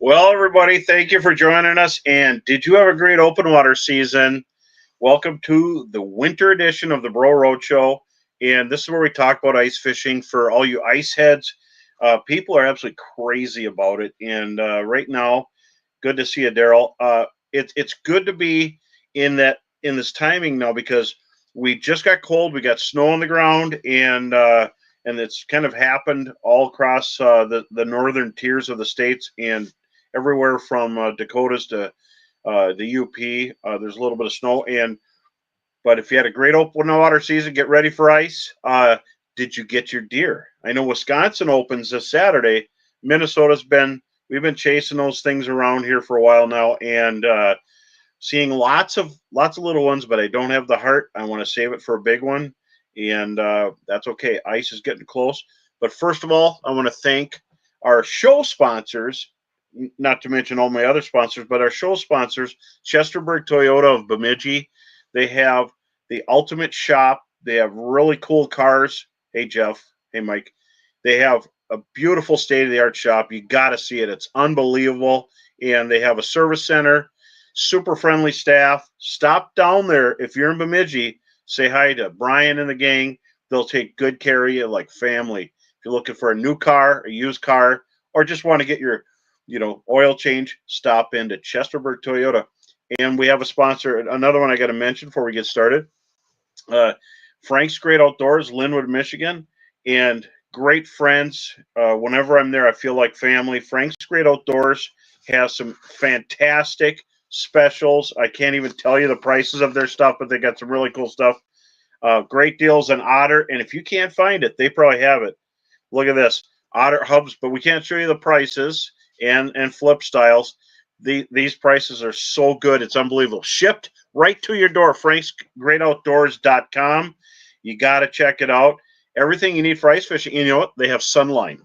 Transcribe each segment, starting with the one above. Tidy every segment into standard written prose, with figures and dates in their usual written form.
Well, everybody, thank you for joining us. And did you have a great open water season? Welcome to the winter edition of the Roadshow. And this is where we talk about ice fishing for all you ice heads. People are absolutely crazy about it. And right now, good to see you, Daryl. It's good to be in this timing now because we just got cold. We got snow on the ground, and it's kind of happened all across the northern tiers of the states and everywhere from Dakotas to the UP. There's a little bit of snow, but if you had a great open water season, get ready for ice. Did you get your deer? I know Wisconsin opens this Saturday. We've been chasing those things around here for a while now, and seeing lots of little ones, but I don't have the heart. I want to save it for a big one, and that's okay. Ice is getting close. But first of all, I want to thank our show sponsors, not to mention all my other sponsors, but our show sponsors, Chesterburg Toyota of Bemidji. They have the ultimate shop. They have really cool cars. Hey, Jeff. Hey, Mike. They have a beautiful state-of-the-art shop. You got to see it. It's unbelievable. And they have a service center, super friendly staff. Stop down there. If you're in Bemidji, say hi to Brian and the gang. They'll take good care of you like family. If you're looking for a new car, a used car, or just want to get your oil change, stop into Chesterburg Toyota. And we have a sponsor, another one I got to mention before we get started. Frank's Great Outdoors, Linwood, Michigan, and great friends. Whenever I'm there, I feel like family. Frank's Great Outdoors has some fantastic specials. I can't even tell you the prices of their stuff, but they got some really cool stuff. Great deals on otter, and if you can't find it, they probably have it. Look at this, otter hubs, but we can't show you the prices and flip styles. These prices are so good. It's unbelievable. Shipped right to your door, franksgreatoutdoors.com. You got to check it out. Everything you need for ice fishing. You know what? They have Sunline.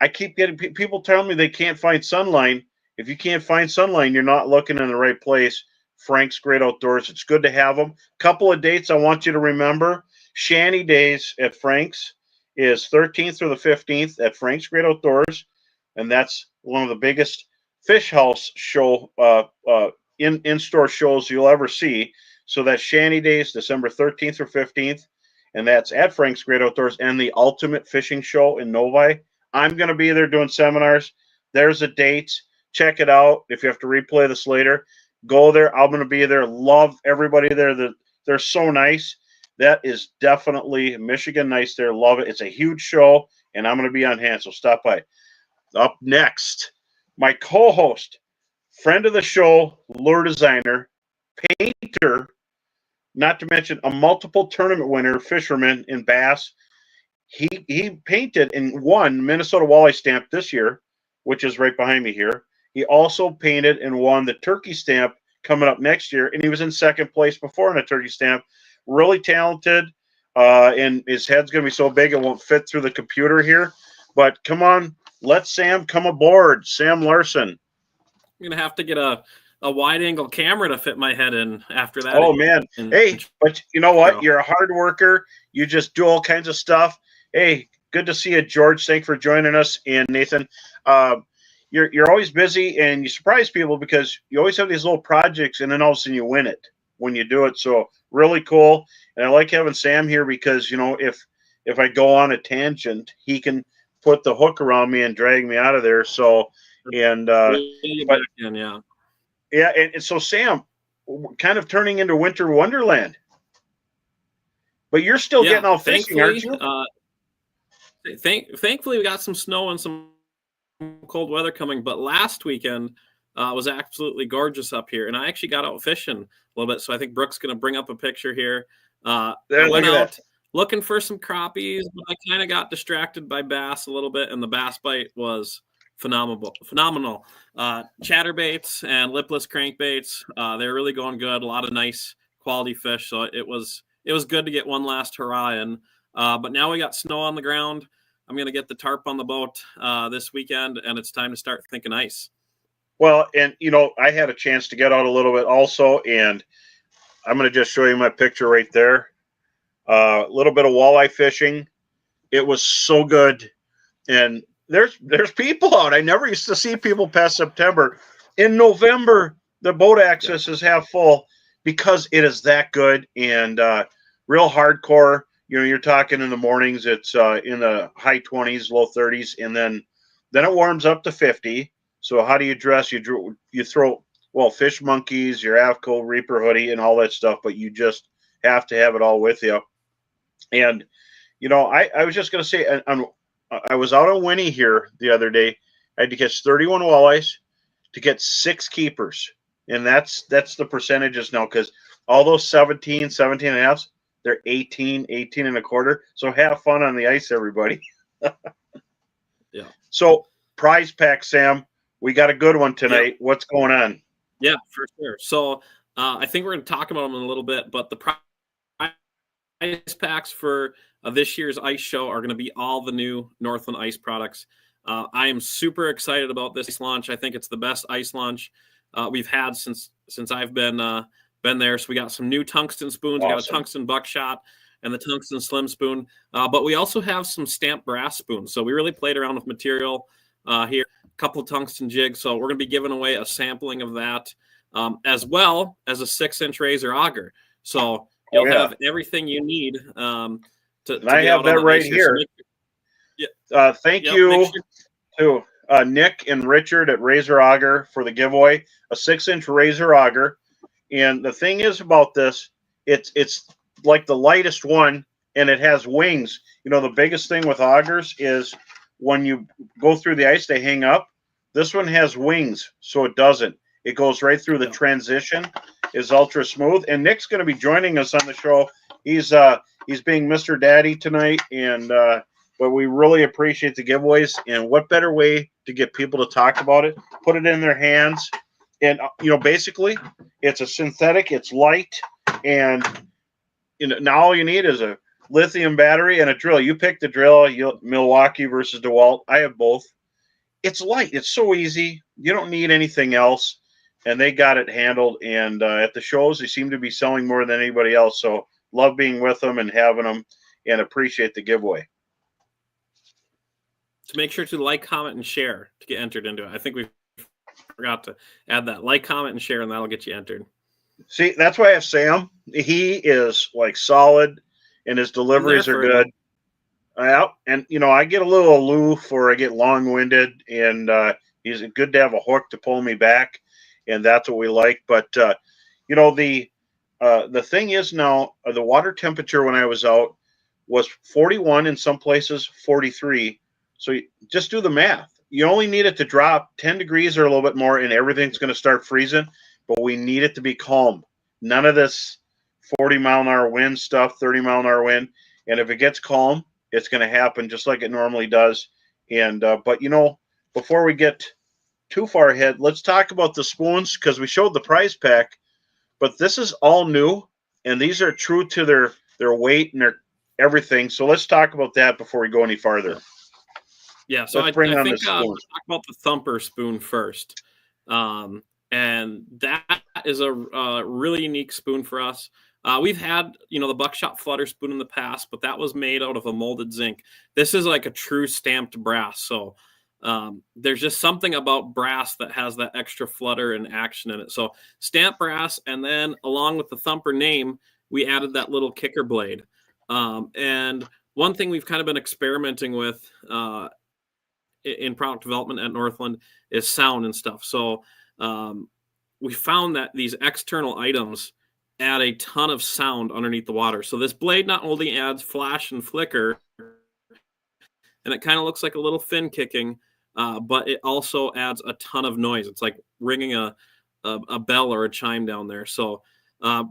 I keep getting people telling me they can't find Sunline. If you can't find Sunline, you're not looking in the right place. Frank's Great Outdoors. It's good to have them. Couple of dates I want you to remember. Shanty Days at Frank's is 13th through the 15th at Frank's Great Outdoors, and that's one of the biggest fish house show in-store shows you'll ever see. So that's Shanty Days, December 13th or 15th, and that's at Frank's Great Outdoors and the Ultimate Fishing Show in Novi. I'm going to be there doing seminars. There's a date. Check it out. If you have to replay this later, go there. I'm going to be there. Love everybody there. They're so nice. That is definitely Michigan nice there. Love it. It's a huge show, and I'm going to be on hand, so stop by. Up next, my co-host, friend of the show, lure designer, painter, not to mention a multiple tournament winner, fisherman in bass. He painted and won Minnesota Walleye Stamp this year, which is right behind me here. He also painted and won the Turkey Stamp coming up next year, and he was in second place before in a Turkey Stamp. Really talented, and his head's going to be so big it won't fit through the computer here. But come on, let Sam come aboard. Sam Larson. I'm going to have to get a wide-angle camera to fit my head in after that. Oh, man. Hey, but you know what? You're a hard worker. You just do all kinds of stuff. Hey, good to see you, George. Thanks for joining us. And Nathan, you're always busy, and you surprise people because you always have these little projects, and then all of a sudden you win it when you do it. So really cool. And I like having Sam here because, if I go on a tangent, he can put the hook around me and drag me out of there. So, and so Sam, kind of turning into winter wonderland. But you're still getting out fishing, aren't you? Thankfully, we got some snow and some cold weather coming. But last weekend was absolutely gorgeous up here, and I actually got out fishing a little bit. So I think Brooke's going to bring up a picture here. I went out looking for some crappies, but I kind of got distracted by bass a little bit, and the bass bite was phenomenal. Chatterbaits and lipless crankbaits, they're really going good. A lot of nice quality fish. So it was good to get one last hurrah in. But now we got snow on the ground. I'm going to get the tarp on the boat this weekend, and it's time to start thinking ice. Well, and, I had a chance to get out a little bit also, and I'm going to just show you my picture right there. A little bit of walleye fishing. It was so good. And there's people out. I never used to see people past September. In November, the boat access is half full because it is that good and real hardcore. You know, you're talking in the mornings. It's in the high 20s, low 30s, and then it warms up to 50. So how do you dress? You throw fish monkeys, your Avco Reaper hoodie, and all that stuff, but you just have to have it all with you. And I was just gonna say, I was out on Winnie here the other day. I had to catch 31 walleyes to get 6 keepers, and that's the percentages now because all those 17 and a half, they're 18 and a quarter. So have fun on the ice, everybody. Yeah. So prize pack, Sam, we got a good one tonight. Yep. What's going on? Yeah, for sure. So I think we're going to talk about them in a little bit, but the prize packs for this year's ice show are going to be all the new Northland Ice products. I am super excited about this launch. I think it's the best ice launch we've had since I've been there. So we got some new tungsten spoons. Awesome. We got a tungsten buckshot and the tungsten slim spoon. But we also have some stamped brass spoons. So we really played around with material here. A couple of tungsten jigs. So we're going to be giving away a sampling of that, as well as a 6-inch razor auger. So you'll have everything you need to I have that right here. Thank you to Nick and Richard at Razor Auger for the giveaway, a 6-inch razor auger. And the thing is about this, it's like the lightest one, and it has wings. You know, the biggest thing with augers is when you go through the ice, they hang up. This one has wings, so it doesn't. It goes right through the transition. Is ultra smooth. And Nick's going to be joining us on the show. He's being Mr. Daddy tonight, and but we really appreciate the giveaways. And what better way to get people to talk about it? Put it in their hands, and basically, it's a synthetic. It's light, and now all you need is a lithium battery and a drill. You pick the drill. Milwaukee versus DeWalt. I have both. It's light. It's so easy. You don't need anything else. And they got it handled. And at the shows, they seem to be selling more than anybody else. So love being with them and having them, and appreciate the giveaway. To make sure to like, comment, and share to get entered into it. I think we forgot to add that. Like, comment, and share, and that'll get you entered. See, that's why I have Sam. He is like solid, and his deliveries are good. And I get a little aloof, or I get long-winded, and he's good to have a hook to pull me back. And that's what we like. But, the thing is now, the water temperature when I was out was 41 in some places, 43. So just do the math. You only need it to drop 10 degrees or a little bit more, and everything's going to start freezing. But we need it to be calm. None of this 40-mile-an-hour wind stuff, 30-mile-an-hour wind. And if it gets calm, it's going to happen just like it normally does. And but, before we get too far ahead, let's talk about the spoons, because we showed the prize pack, but this is all new, and these are true to their weight and their everything. So let's talk about that before we go any farther. Yeah, so I think let's talk about the thumper spoon first, and that is a really unique spoon for us. We've had the buckshot flutter spoon in the past, but that was made out of a molded zinc. This is like a true stamped brass, so there's just something about brass that has that extra flutter and action in it. So stamped brass, and then along with the thumper name, we added that little kicker blade. And one thing we've kind of been experimenting with in product development at Northland is sound and stuff. So we found that these external items add a ton of sound underneath the water. So this blade not only adds flash and flicker, and it kind of looks like a little fin kicking, but it also adds a ton of noise. It's like ringing a bell or a chime down there. So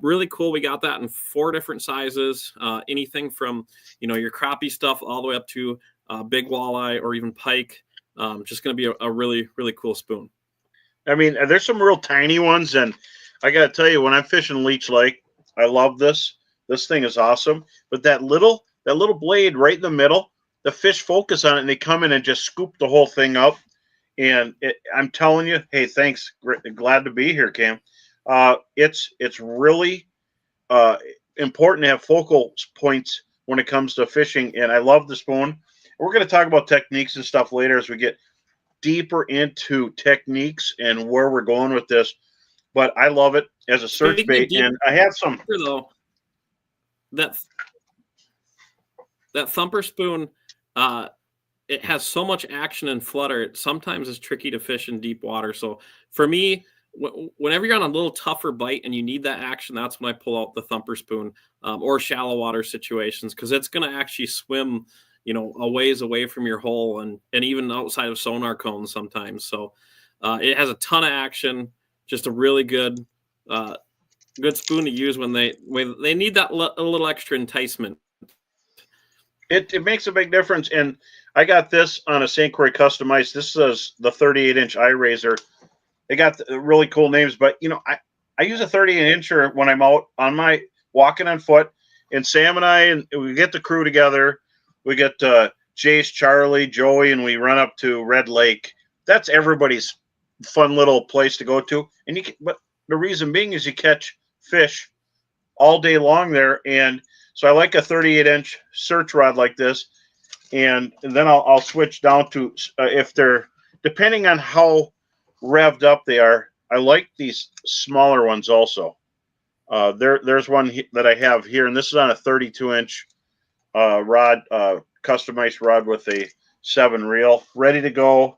really cool. We got that in 4 different sizes, anything from your crappie stuff all the way up to big walleye or even pike. Just going to be a really, really cool spoon. I mean, there's some real tiny ones, and I got to tell you, when I'm fishing Leech Lake, I love this. This thing is awesome. But that little blade right in the middle, the fish focus on it, and they come in and just scoop the whole thing up. And I'm telling you, hey, thanks. Glad to be here, Cam. It's really important to have focal points when it comes to fishing, and I love the spoon. We're going to talk about techniques and stuff later as we get deeper into techniques and where we're going with this. But I love it as a search bait, and I have some. Though that thumper spoon, it has so much action and flutter. It sometimes is tricky to fish in deep water. So for me, whenever you're on a little tougher bite and you need that action, that's when I pull out the thumper spoon, or shallow water situations, because it's going to actually swim, a ways away from your hole and even outside of sonar cones sometimes. So it has a ton of action, just a really good spoon to use when they need that a little extra enticement. It makes a big difference. And I got this on a St. Croix customized. This is the 38-inch eye razor. They got really cool names, but I use a 38-incher when I'm out on my walking on foot. And Sam and I, and we get the crew together. We get Jace, Charlie, Joey, and we run up to Red Lake. That's everybody's fun little place to go to. And but the reason being is you catch fish all day long there. And so I like a 38-inch search rod like this. And then I'll switch down to if they're, depending on how revved up they are, I like these smaller ones also. There's one that I have here, and this is on a 32-inch rod, customized rod with a 7 reel, ready to go.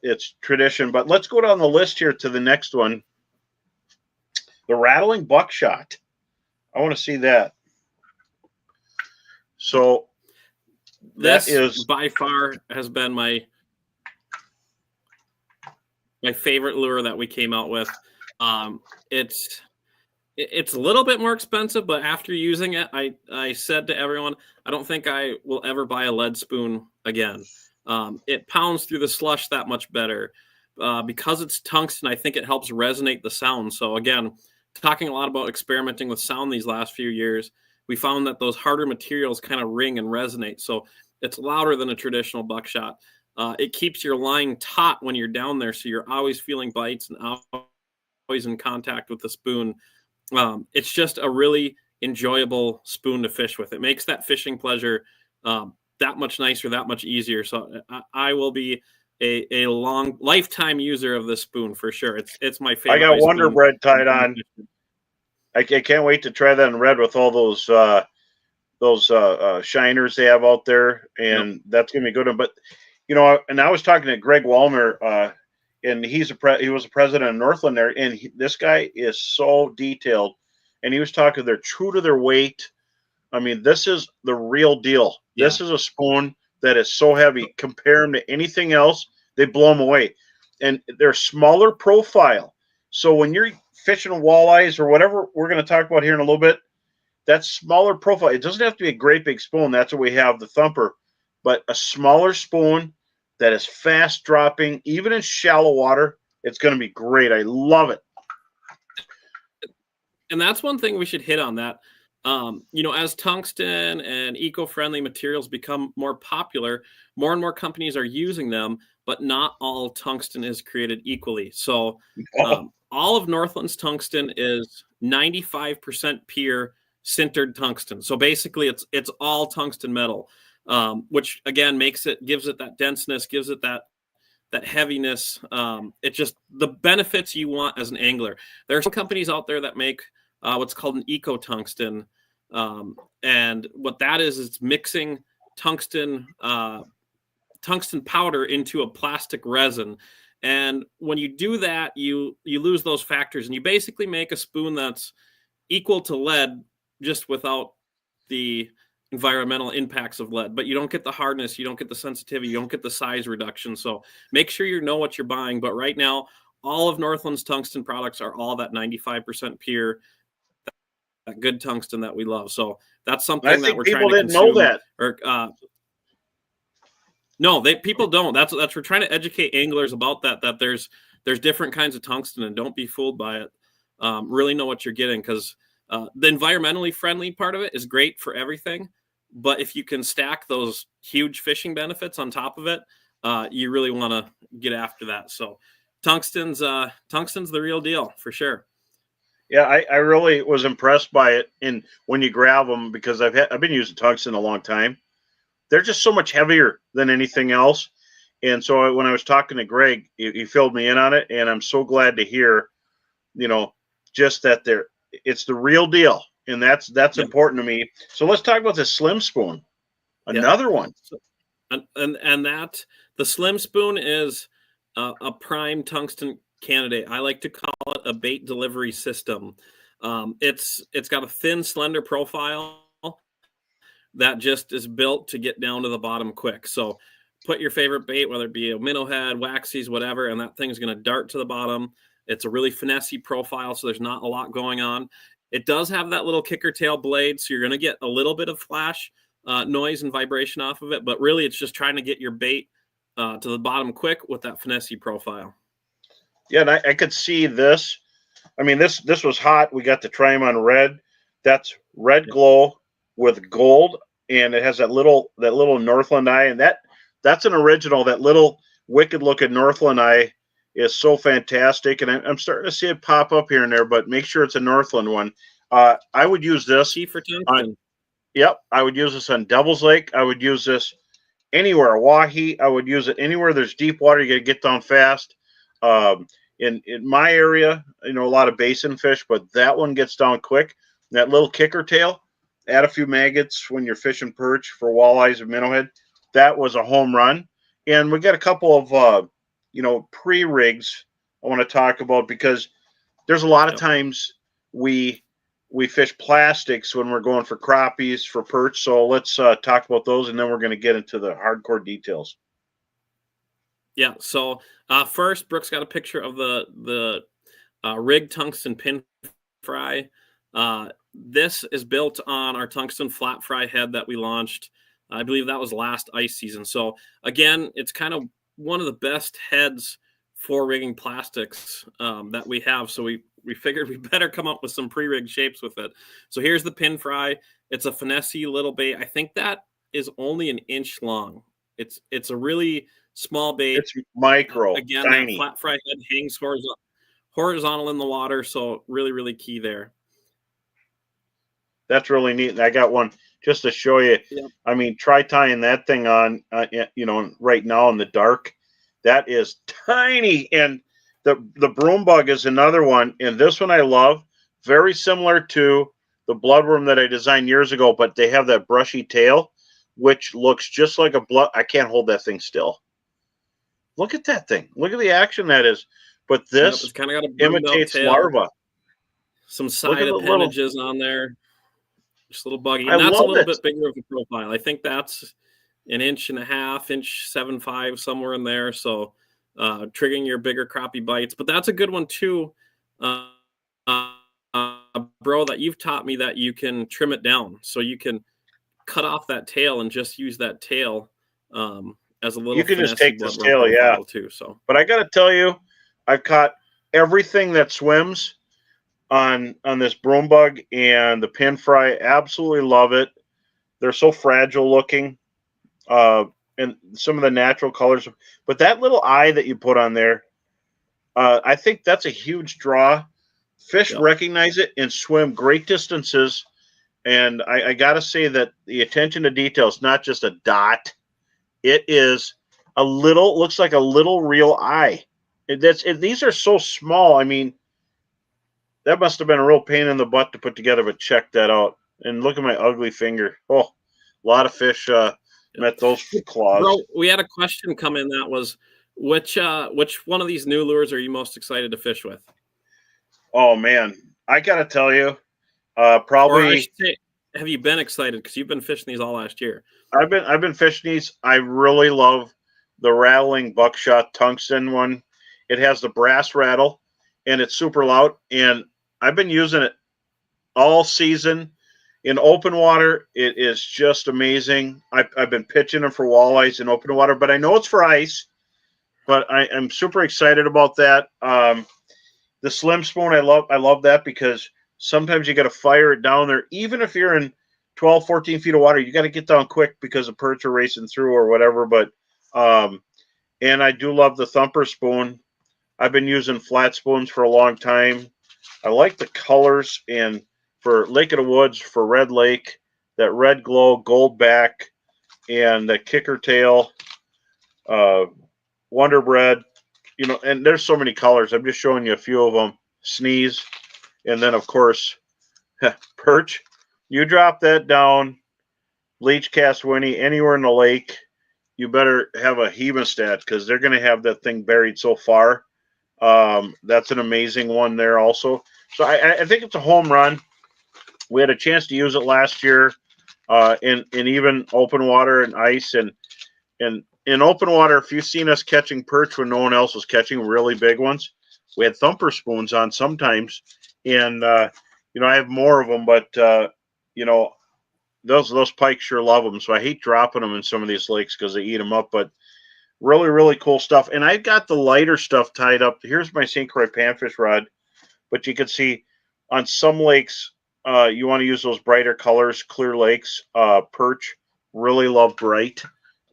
It's tradition. But let's go down the list here to the next one. The rattling buckshot. I want to see that. So this is by far has been my favorite lure that we came out with. It's a little bit more expensive, but after using it, I said to everyone, I don't think I will ever buy a lead spoon again. It pounds through the slush that much better. Because it's tungsten, I think it helps resonate the sound. So again, talking a lot about experimenting with sound these last few years, we found that those harder materials kind of ring and resonate. So it's louder than a traditional buckshot. It keeps your line taut when you're down there, so you're always feeling bites and always in contact with the spoon. It's just a really enjoyable spoon to fish with. It makes that fishing pleasure that much nicer, that much easier. So I will be a long lifetime user of this spoon for sure. It's my favorite. I got Wonder Bread tied on. I can't wait to try that in red with all those shiners they have out there, and that's gonna be good. But and I was talking to Greg Walmer, and he was a president of Northland there, and this guy is so detailed, and he was talking they're true to their weight. I mean, this is the real deal. Yeah. This is a spoon that is so heavy. Compare them to anything else, they blow them away, and they're smaller profile. So when you're fishing walleyes or whatever we're going to talk about here in a little bit, that smaller profile. It doesn't have to be a great big spoon. That's what we have, the thumper, but a smaller spoon that is fast dropping, even in shallow water, it's going to be great. I love it. And that's one thing we should hit on that. As tungsten and eco-friendly materials become more popular, more and more companies are using them, but not all tungsten is created equally. So all of Northland's tungsten is 95% pure sintered tungsten. So basically it's all tungsten metal. Which again gives it that denseness, gives it that heaviness. It just the benefits you want as an angler. There are some companies out there that make what's called an eco tungsten, and what that is, it's mixing tungsten powder into a plastic resin. And when you do that, you lose those factors, and you basically make a spoon that's equal to lead, just without the environmental impacts of lead. But you don't get the hardness, you don't get the sensitivity, you don't get the size reduction. So make sure you know what you're buying. But right now, all of Northland's tungsten products are all that 95% pure, that good tungsten that we love. So that's something that we're trying to consume. People didn't know that. No, people don't. That's we're trying to educate anglers about that there's different kinds of tungsten, and don't be fooled by it. Really know what you're getting, because the environmentally friendly part of it is great for everything. But if you can stack those huge fishing benefits on top of it, you really want to get after that. So tungsten's the real deal for sure. Yeah, I really was impressed by it. And when you grab them, because I've been using tungsten a long time, they're just so much heavier than anything else. And so when I was talking to Greg, he filled me in on it, and I'm so glad to hear, just that it's the real deal, and that's Yep. important to me. So let's talk about the Slim Spoon, another one. And that the Slim Spoon is a prime tungsten candidate. I like to call it a bait delivery system. It's got a thin, slender profile that just is built to get down to the bottom quick. So put your favorite bait, whether it be a minnow head, waxies, whatever, and that thing's going to dart to the bottom. It's a really finessey profile, so there's not a lot going on. It does have that little kicker tail blade, so you're going to get a little bit of flash noise and vibration off of it, but really it's just trying to get your bait to the bottom quick with that finessey profile. Yeah, and I could see this. I mean, this was hot. We got to try them on red. That's red glow with gold, and it has that little Northland eye, and that's an original. That little wicked looking Northland eye is so fantastic, and I'm starting to see it pop up here and there. But make sure it's a Northland one. I would use this. Key for tungsten. Yep, I would use this on Devil's Lake. I would use this anywhere. Wahi, I would use it anywhere there's deep water. You got to get down fast. In my area, a lot of basin fish, but that one gets down quick. That little kicker tail, add a few maggots when you're fishing perch for walleyes and minnowhead. That was a home run. And we got a couple of pre-rigs I want to talk about, because there's a lot of times we fish plastics when we're going for crappies, for perch. So let's talk about those, and then we're going to get into the hardcore details. Yeah. So first, Brooks got a picture of the rig tungsten pin fry. This is built on our tungsten flat fry head that we launched. I believe that was last ice season. So again, it's kind of one of the best heads for rigging plastics that we have. So we figured we better come up with some pre-rigged shapes with it. So here's the pin fry. It's a finessey little bait. I think that is only an inch long. It's a really small bait. It's micro, again, tiny. That flat fry head hangs horizontal in the water, so really, really key there. That's really neat. And I got one just to show you. Yep. I mean, try tying that thing on, right now in the dark. That is tiny. And the broom bug is another one. And this one I love. Very similar to the bloodworm that I designed years ago, but they have that brushy tail, which looks just like a blood. I can't hold that thing still. Look at that thing. Look at the action that is. But this it's kind of got a imitates larva. Some side appendages on there. Just a little buggy. And that's a little bit bigger of a profile. I think that's an 1.5 inch, 7.5, somewhere in there. So triggering your bigger crappie bites. But that's a good one too, bro, that you've taught me that you can trim it down. So you can cut off that tail and just use that tail as a little. You can just take this tail, yeah. Too, so. But I got to tell you, I've caught everything that swims on this broom bug and the pin fry. Absolutely love it. They're so fragile looking, and some of the natural colors. But that little eye that you put on there, I think that's a huge draw. Fish recognize it and swim great distances. And I got to say that the attention to detail is not just a dot. It is looks like a little real eye. These are so small. I mean, that must have been a real pain in the butt to put together, but check that out. And look at my ugly finger. Oh, a lot of fish met those claws. Bro, we had a question come in that was, which one of these new lures are you most excited to fish with? Oh, man. I got to tell you, probably. Or I should say, have you been excited? Because you've been fishing these all last year. I've been fishing these. I really love the rattling buckshot tungsten one. It has the brass rattle, and it's super loud. And I've been using it all season in open water. It is just amazing. I've been pitching them for walleyes in open water, but I know it's for ice. But I'm super excited about that. The Slim Spoon, I love that, because sometimes you got to fire it down there. Even if you're in 12, 14 feet of water, you got to get down quick because the perch are racing through or whatever. But and I do love the Thumper Spoon. I've been using flat spoons for a long time. I like the colors, and for Lake of the Woods, for Red Lake, that red glow, gold back, and the kicker tail, Wonder Bread, and there's so many colors. I'm just showing you a few of them. Sneeze, and then of course, perch. You drop that down, leech cast Winnie, anywhere in the lake, you better have a hemostat because they're going to have that thing buried so far. That's an amazing one there also. So I think it's a home run. We had a chance to use it last year in even open water and ice. And in open water, if you've seen us catching perch when no one else was catching really big ones, we had thumper spoons on sometimes. And, I have more of them, but, those pikes sure love them. So I hate dropping them in some of these lakes because they eat them up. But really, really cool stuff. And I've got the lighter stuff tied up. Here's my St. Croix panfish rod. But you can see on some lakes, you want to use those brighter colors, clear lakes, perch, really love bright.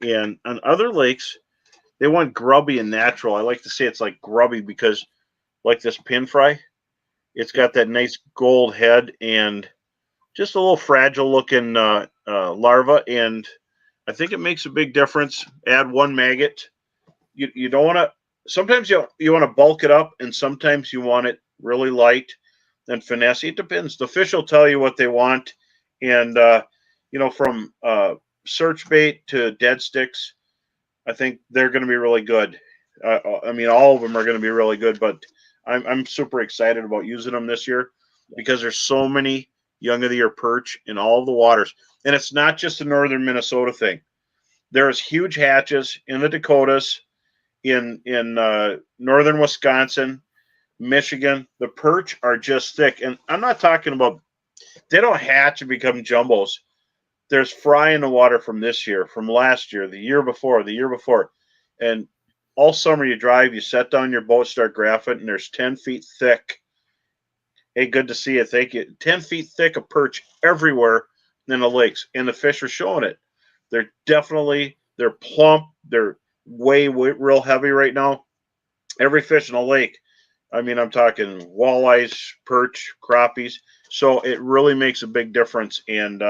And on other lakes, they want grubby and natural. I like to say it's like grubby because, like this pin fry, it's got that nice gold head and just a little fragile looking larva. And I think it makes a big difference. Add one maggot. You don't want to. Sometimes you want to bulk it up, and sometimes you want it really light and finesse. It depends. The fish will tell you what they want, and from search bait to dead sticks, I think they're going to be really good. All of them are going to be really good, but I'm super excited about using them this year because there's so many young of the year perch in all of the waters, and it's not just a northern Minnesota thing. There's huge hatches in the Dakotas, in northern Wisconsin, Michigan. The perch are just thick, and I'm not talking about they don't hatch and become jumbos. There's fry in the water from this year, from last year, the year before, and all summer you drive, you set down your boat, start graphing, and there's 10 feet thick. Hey, good to see you. Thank you. 10 feet thick of perch everywhere in the lakes, and the fish are showing it. They're plump. They're way real heavy right now. Every fish in the lake. I'm talking walleyes, perch, crappies. So it really makes a big difference. And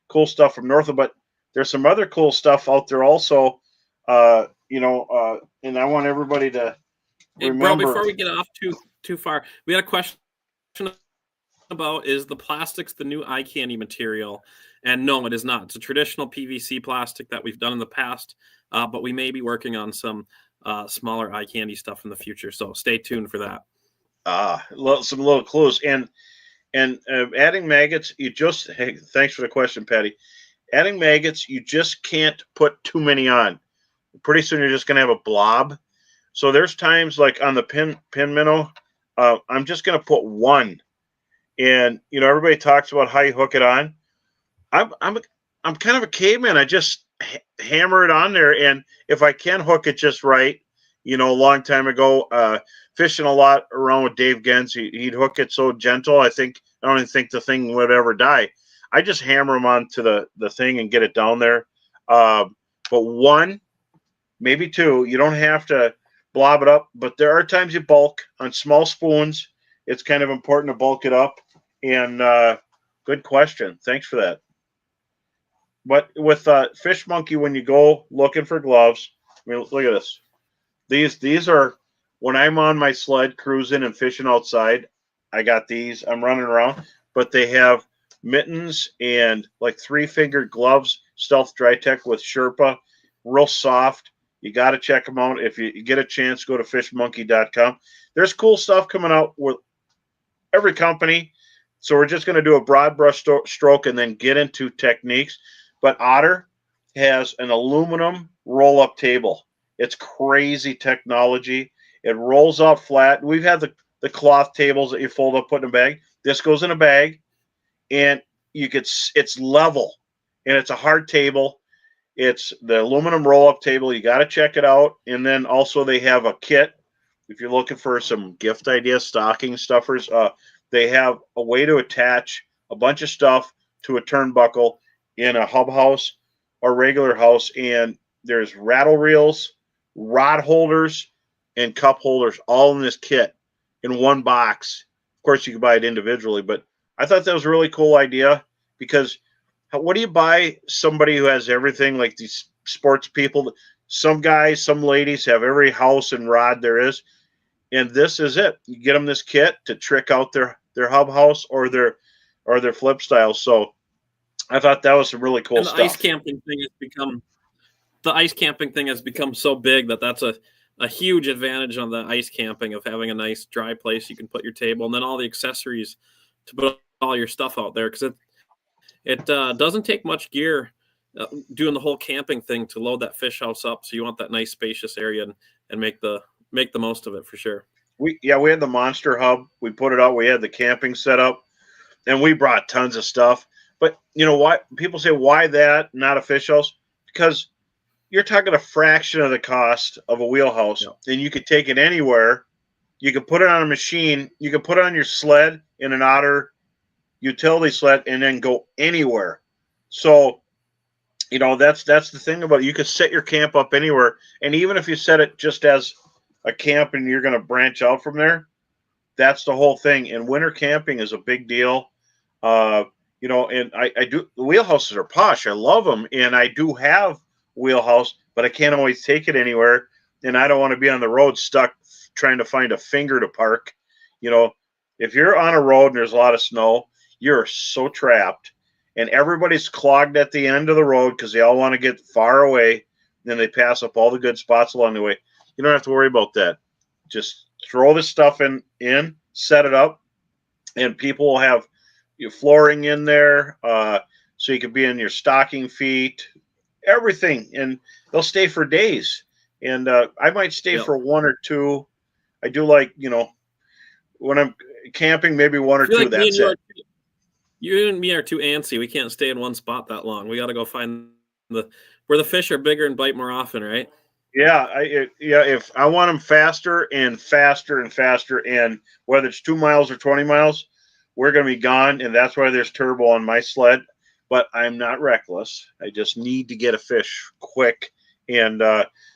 cool stuff from north of, but there's some other cool stuff out there also. And I want everybody to remember. Bro, before we get off too far, we had a question about, is the plastics the new eye candy material? And no, it is not. It's a traditional PVC plastic that we've done in the past, but we may be working on some smaller eye candy stuff in the future. So stay tuned for that. Some little clues. And adding maggots, thanks for the question, Patty. Adding maggots, you just can't put too many on. Pretty soon you're just going to have a blob. So there's times like on the pin minnow, I'm just going to put one. And everybody talks about how you hook it on. I'm kind of a caveman. I just hammer it on there, and if I can hook it just right, a long time ago, fishing a lot around with Dave Gens, he'd hook it so gentle. I don't even think the thing would ever die. I just hammer them onto the thing and get it down there. But one, maybe two. You don't have to blob it up, but there are times you bulk on small spoons. It's kind of important to bulk it up. And good question. Thanks for that. But with Fish Monkey, when you go looking for gloves, look at this. These are when I'm on my sled cruising and fishing outside. I got these. I'm running around, but they have mittens and like 3-fingered gloves, Stealth Dry Tech with Sherpa, real soft. You got to check them out. If you get a chance, go to fishmonkey.com. There's cool stuff coming out with every company. So we're just going to do a broad brush stroke and then get into techniques. But Otter has an aluminum roll-up table. It's crazy technology. It rolls out flat. We've had the cloth tables that you fold up, put in a bag. This goes in a bag, and it's level, and it's a hard table. It's the aluminum roll-up table. You got to check it out. And then also they have a kit. If you're looking for some gift ideas, stocking stuffers, they have a way to attach a bunch of stuff to a turnbuckle in a hub house or regular house. And there's rattle reels, rod holders, and cup holders all in this kit in one box. Of course, you can buy it individually, but I thought that was a really cool idea because What do you buy somebody who has everything, like these sports people? Some guys, some ladies have every house and rod there is, and this is it. You get them this kit to trick out their hub house or their flip style. So I thought that was some really cool And the stuff. ice camping thing has become so big that's a huge advantage on the ice camping, of having a nice dry place you can put your table, and then all the accessories to put all your stuff out there, because it doesn't take much gear doing the whole camping thing to load that fish house up. So you want that nice spacious area, and make the most of it for sure. We had the monster hub. We put it out. We had the camping set up, and we brought tons of stuff. But you know what? People say, why that, not a fish house? Because you're talking a fraction of the cost of a wheelhouse, and you could take it anywhere. You could put it on a machine. You could put it on your sled in an Otter utility sled, and then go anywhere. So, that's the thing about it. You could set your camp up anywhere, and even if you set it just as a camp and you're going to branch out from there, that's the whole thing. And winter camping is a big deal. And I do, the wheelhouses are posh. I love them, and I do have wheelhouse, but I can't always take it anywhere, and I don't want to be on the road stuck trying to find a finger to park. If you're on a road and there's a lot of snow, you're so trapped, and everybody's clogged at the end of the road because they all want to get far away. Then they pass up all the good spots along the way. You don't have to worry about that. Just throw this stuff in, set it up, and people will have your flooring in there, so you can be in your stocking feet, everything, and they'll stay for days. And I might stay for one or two. I do like, when I'm camping, maybe one or two. Like that's it. You and me are too antsy. We can't stay in one spot that long. We got to go find where the fish are bigger and bite more often, right? Yeah, if I want them faster and faster and faster, and whether it's 2 miles or 20 miles, we're going to be gone, and that's why there's turbo on my sled. But I'm not reckless. I just need to get a fish quick. And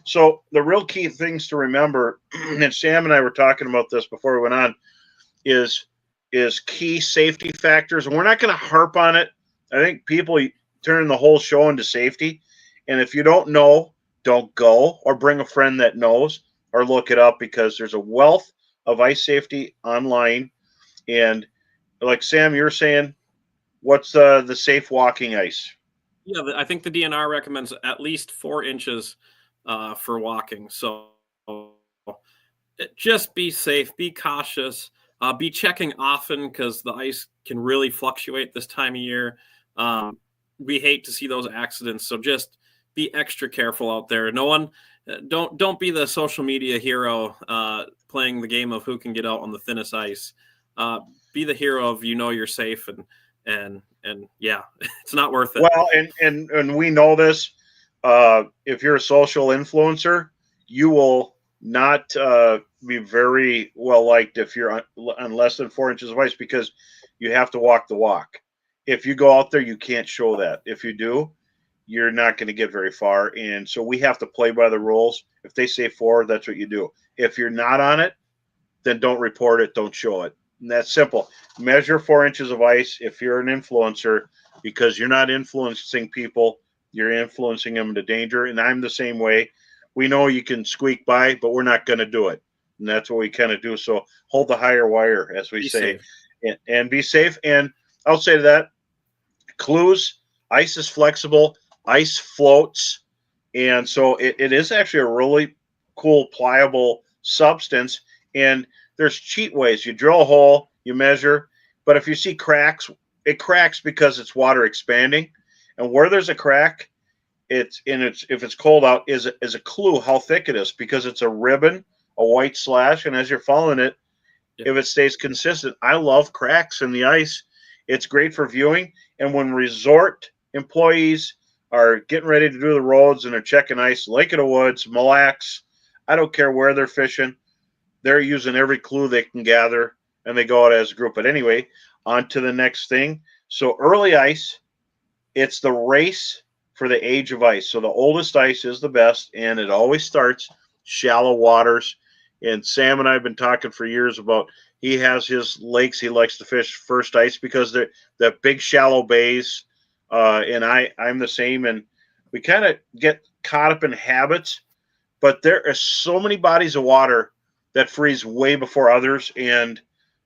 so the real key things to remember, and Sam and I were talking about this before we went on, is key safety factors. And we're not going to harp on it. I think people turn the whole show into safety. And if you don't know, don't go, or bring a friend that knows, or look it up, because there's a wealth of ice safety online. And like Sam, you're saying, what's the safe walking ice? Yeah, I think the DNR recommends at least 4 inches for walking. So just be safe, be cautious, be checking often, because the ice can really fluctuate this time of year. We hate to see those accidents, so just be extra careful out there. No one, don't be the social media hero playing the game of who can get out on the thinnest ice. Be the hero of, you're safe, and yeah, it's not worth it. Well, and we know this. If you're a social influencer, you will not be very well liked if you're on less than 4 inches of ice, because you have to walk the walk. If you go out there, you can't show that. If you do, you're not going to get very far. And so we have to play by the rules. If they say 4, that's what you do. If you're not on it, then don't report it, don't show it. And that's simple. Measure 4 inches of ice if you're an influencer, because you're not influencing people, you're influencing them into danger. And I'm the same way. We know you can squeak by, but we're not going to do it. And that's what we kind of do. So hold the higher wire, as we say, and be safe. And I'll say to that, clues, ice is flexible, ice floats. And so it is actually a really cool, pliable substance. And there's cheat ways. You drill a hole, you measure, but if you see cracks, it cracks because it's water expanding. And where there's a crack, if it's cold out, is a clue how thick it is, because it's a ribbon, a white slash, and as you're following it, if it stays consistent. I love cracks in the ice. It's great for viewing. And when resort employees are getting ready to do the roads and they're checking ice, Lake of the Woods, Mille Lacs, I don't care where they're fishing, they're using every clue they can gather, and they go out as a group. But anyway, on to the next thing. So early ice, it's the race for the age of ice. So the oldest ice is the best, and it always starts shallow waters. And Sam and I have been talking for years about, he has his lakes he likes to fish first ice, because the big shallow bays, and I'm the same. And we kind of get caught up in habits, but there are so many bodies of water that freeze way before others, and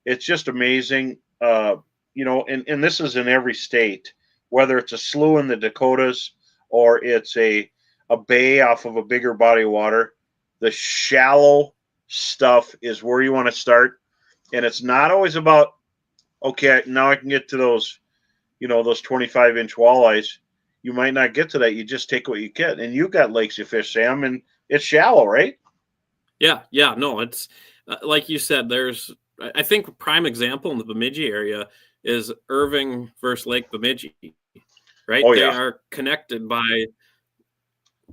it's just amazing. And this is in every state, whether it's a slough in the Dakotas or it's a bay off of a bigger body of water. The shallow stuff is where you want to start, and it's not always about, okay, now I can get to those, those 25-inch walleyes. You might not get to that. You just take what you get, and you got lakes you fish, Sam, and it's shallow, right? Yeah, no, it's like you said. I think a prime example in the Bemidji area is Irving versus Lake Bemidji, right? Oh, They yeah. are connected by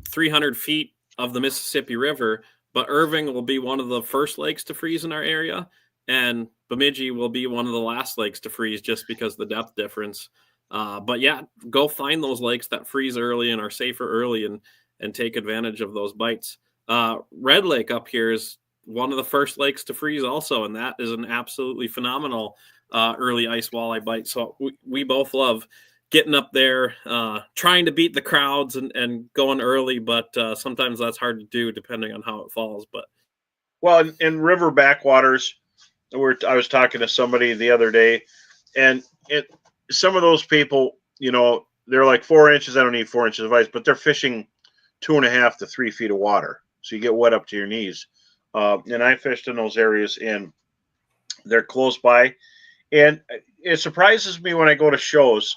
300 feet of the Mississippi River, but Irving will be one of the first lakes to freeze in our area, and Bemidji will be one of the last lakes to freeze just because of the depth difference. But yeah, go find those lakes that freeze early and are safer early, and take advantage of those bites. Red Lake up here is one of the first lakes to freeze also, and that is an absolutely phenomenal early ice walleye bite. So we both love getting up there, trying to beat the crowds and going early, but sometimes that's hard to do depending on how it falls. But well, in river backwaters, I was talking to somebody the other day, and some of those people, they're like 4 inches. I don't need 4 inches of ice, but they're fishing 2.5 to 3 feet of water, so you get wet up to your knees. And I fished in those areas, and they're close by. And it surprises me when I go to shows.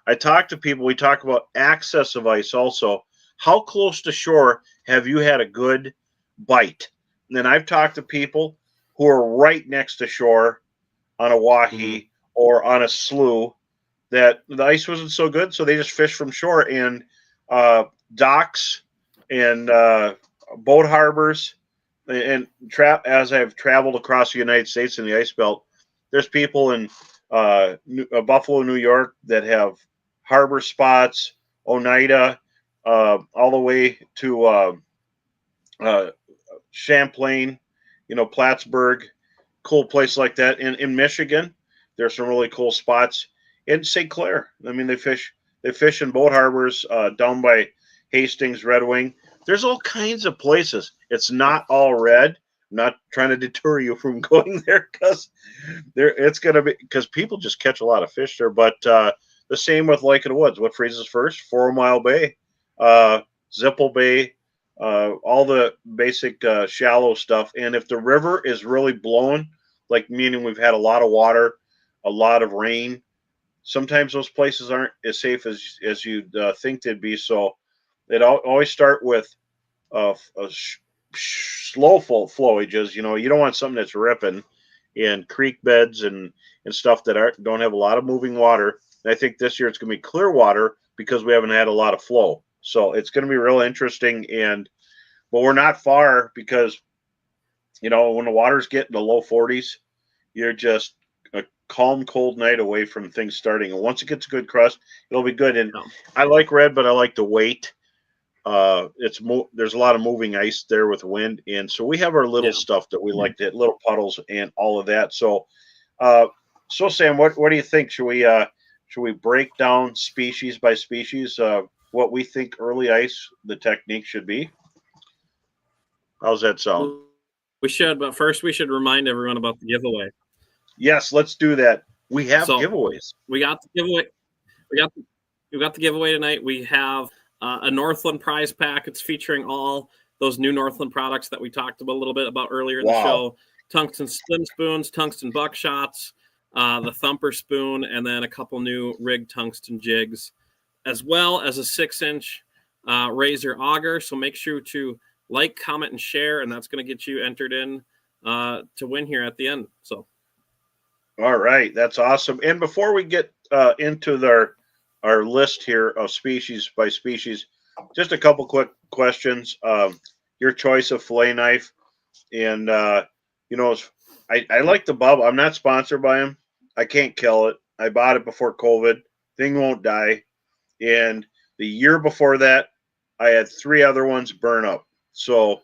I talk to people. We talk about access of ice also. How close to shore have you had a good bite? And then I've talked to people who are right next to shore on a wahi or on a slough that the ice wasn't so good, so they just fished from shore. And docks and boat harbors and as I've traveled across the United States in the ice belt, there's people in Buffalo, New York that have harbor spots, Oneida, all the way to Champlain, Plattsburgh, cool place like that. In Michigan, there's some really cool spots. In St. Clair, I mean, they fish in boat harbors down by Hastings, Red Wing. There's all kinds of places. It's not all red. I'm not trying to deter you from going there because it's going to be, because people just catch a lot of fish there. But the same with Lake of the Woods. What freezes first? 4 Mile Bay, Zipple Bay, all the basic shallow stuff. And if the river is really blowing, like meaning we've had a lot of water, a lot of rain, sometimes those places aren't as safe as you'd think they'd be. So it always start with slow flowages. You don't want something that's ripping in creek beds and stuff that don't have a lot of moving water. And I think this year it's going to be clear water because we haven't had a lot of flow. So it's going to be real interesting. But we're not far because, when the water's getting to low 40s, you're just a calm, cold night away from things starting. And once it gets a good crust, it'll be good. And I like red, but I like the weight. There's a lot of moving ice there with wind, and so we have our little stuff that we like to hit, little puddles and all of that. So, Sam, what do you think? Should we break down species by species what we think early ice the technique should be? How's that sound? We should, but first we should remind everyone about the giveaway. Yes, let's do that. We have giveaways. We got the giveaway. We got the giveaway tonight. We have a Northland prize pack. It's featuring all those new Northland products that we talked about a little bit about earlier in the show. Tungsten slim spoons, tungsten buckshots, the thumper spoon, and then a couple new rigged tungsten jigs, as well as a 6-inch razor auger. So make sure to like, comment, and share, and that's going to get you entered in to win here at the end. So, all right, that's awesome. And before we get into our list here of species by species, just a couple quick questions. Your choice of fillet knife, and I like the Bubba. I'm not sponsored by him. I can't kill it. I bought it before COVID. Thing won't die. And the year before that, I had 3 other ones burn up. So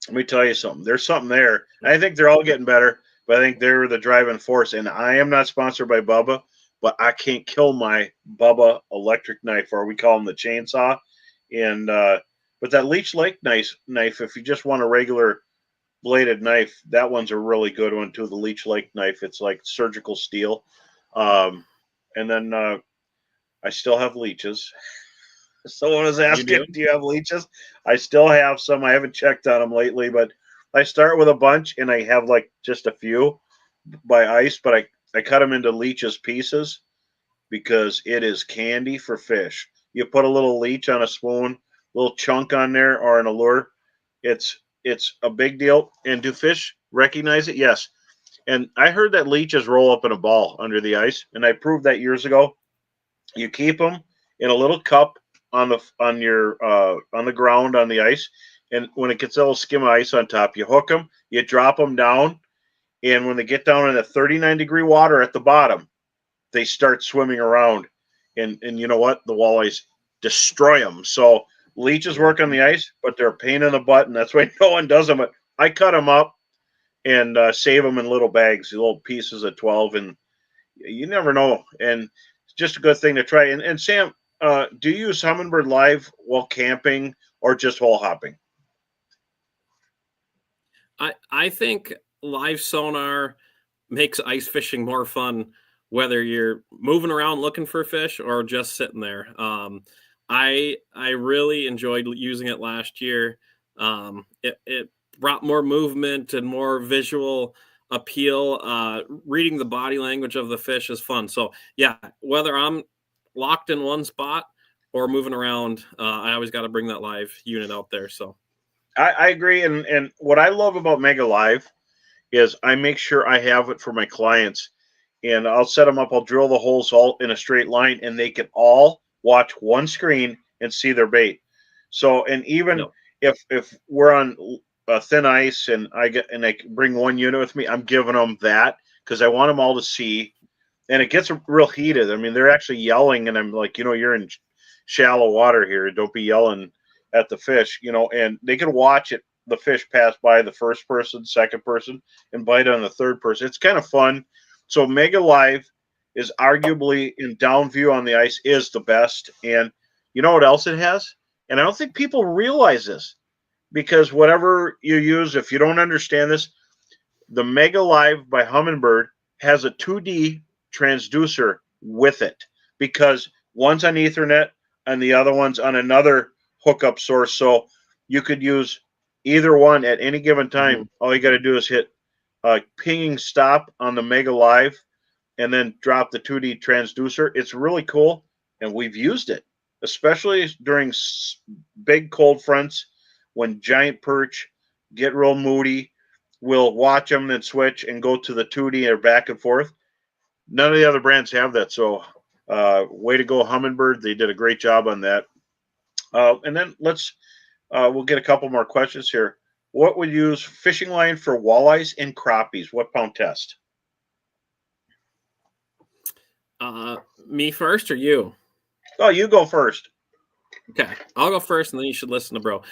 let me tell you something. There's something there. I think they're all getting better, but I think they were the driving force. And I am not sponsored by Bubba, but I can't kill my Bubba electric knife, or we call them the chainsaw. And but that Leech Lake knife, if you just want a regular bladed knife, that one's a really good one too. The Leech Lake knife, it's like surgical steel. And then I still have leeches. Someone was asking, do you have leeches? I still have some. I haven't checked on them lately, but I start with a bunch and I have like just a few by ice, but I cut them into leeches pieces because it is candy for fish. You put a little leech on a spoon, little chunk on there, or an allure. It's a big deal. And do fish recognize it? Yes. And I heard that leeches roll up in a ball under the ice, and I proved that years ago. You keep them in a little cup on the ground on the ice, and when it gets a little skim of ice on top, you hook them, you drop them down, and when they get down in the 39-degree water at the bottom, they start swimming around, and you know what? The walleyes destroy them. So leeches work on the ice, but they're a pain in the butt, and that's why no one does them. But I cut them up and save them in little bags, little pieces of 12, and you never know. And it's just a good thing to try. And Sam, do you use Humminbird Live while camping or just hole hopping? I think live sonar makes ice fishing more fun, whether you're moving around looking for fish or just sitting there. I really enjoyed using it last year. It brought more movement and more visual appeal. Reading the body language of the fish is fun. So yeah, whether I'm locked in one spot or moving around, I always got to bring that live unit out there. So I agree. And what I love about Mega Live is I make sure I have it for my clients, and I'll set them up. I'll drill the holes all in a straight line, and they can all watch one screen and see their bait. So, and even if we're on thin ice and I bring one unit with me, I'm giving them that because I want them all to see. And it gets real heated. I mean, they're actually yelling, and I'm like, you're in shallow water here. Don't be yelling at the fish, and they can watch it. The fish pass by the first person, second person, and bite on the third person. It's kind of fun. So Mega Live is arguably in down view on the ice is the best. And you know what else it has? And I don't think people realize this because whatever you use, if you don't understand this, the Mega Live by Humminbird has a 2D transducer with it because one's on Ethernet and the other one's on another hookup source. So you could use either one at any given time. Mm-hmm. All you got to do is hit pinging stop on the Mega Live and then drop the 2D transducer. It's really cool, and we've used it, especially during big cold fronts when giant perch get real moody. We'll watch them, then switch and go to the 2D or back and forth. None of the other brands have that, so way to go, Humminbird. They did a great job on that. And then we'll get a couple more questions here. What would you use fishing line for walleyes and crappies? What pound test? Me first or you? Oh, you go first. Okay, I'll go first, and then you should listen to Bro.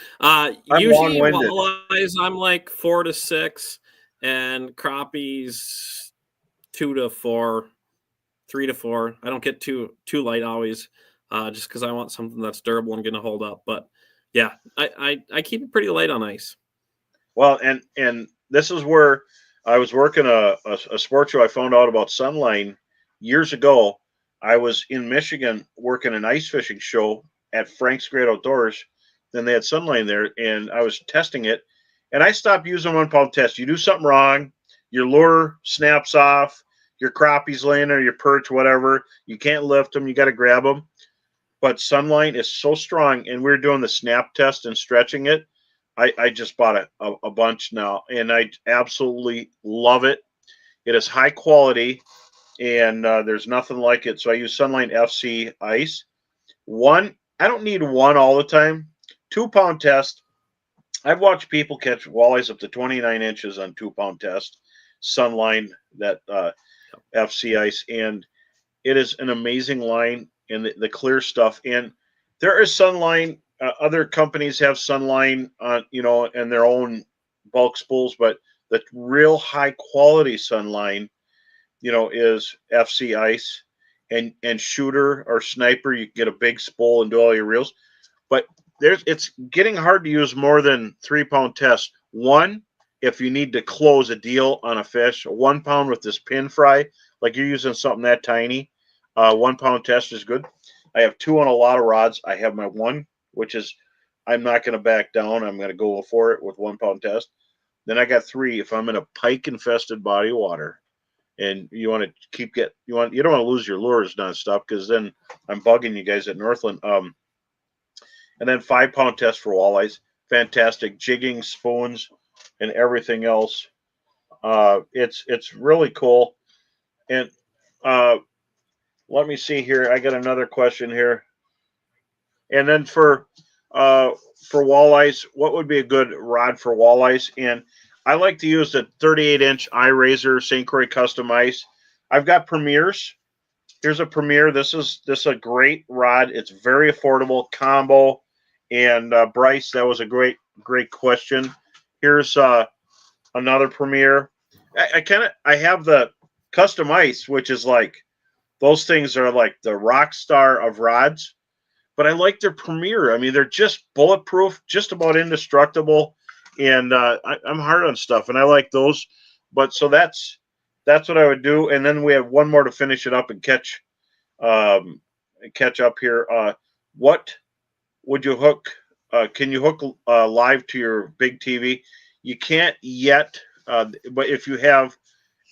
Usually walleyes, I'm like 4 to 6, and crappies 2 to 4, 3 to 4. I don't get too light always, just because I want something that's durable and going to hold up. But yeah, I keep it pretty light on ice. Well, and this is where I was working a sports show. I found out about Sunline years ago. I was in Michigan working an ice fishing show at Frank's Great Outdoors. Then they had Sunline there, and I was testing it. And I stopped using 1 pound test. You do something wrong, your lure snaps off, your crappie's laying there, your perch, whatever. You can't lift them. You got to grab them. But Sunline is so strong, and we're doing the snap test and stretching it. I just bought a bunch now, and I absolutely love it. It is high quality, and there's nothing like it. So I use Sunline FC ice. I don't need one all the time. 2 pound test. I've watched people catch walleyes up to 29 inches on 2 pound test. Sunline, that FC ice, and it is an amazing line and the clear stuff. And there is Sunline. Other companies have Sunline, and their own bulk spools, but the real high quality Sunline, is FC ice. and shooter or sniper, you can get a big spool and do all your reels. But it's getting hard to use more than 3-pound test. One, if you need to close a deal on a fish, 1 pound with this pin fry, like you're using something that tiny, 1 pound test is good. I have 2 on a lot of rods. I have my 1, which is I'm not going to back down. I'm going to go for it with 1 pound test. Then I got 3 if I'm in a pike infested body of water, and you want to you don't want to lose your lures nonstop, because then I'm bugging you guys at Northland. And then 5-pound test for walleyes. Fantastic jigging, spoons, and everything else. It's really cool. And let me see here. I got another question here. And then for walleyes, what would be a good rod for walleyes? And I like to use the 38-inch iRazor St. Croix Custom Ice. I've got Premiers. Here's a Premier. This is a great rod. It's very affordable combo. And Bryce, that was a great question. Here's another Premier. I have the Custom Ice, which is like, those things are like the rock star of rods. But I like their Premier. I mean, they're just bulletproof, just about indestructible, and I'm hard on stuff, and I like those. But so that's what I would do, and then we have one more to finish it up and catch up here. What would you hook? Can you hook live to your big TV? You can't yet, but if you have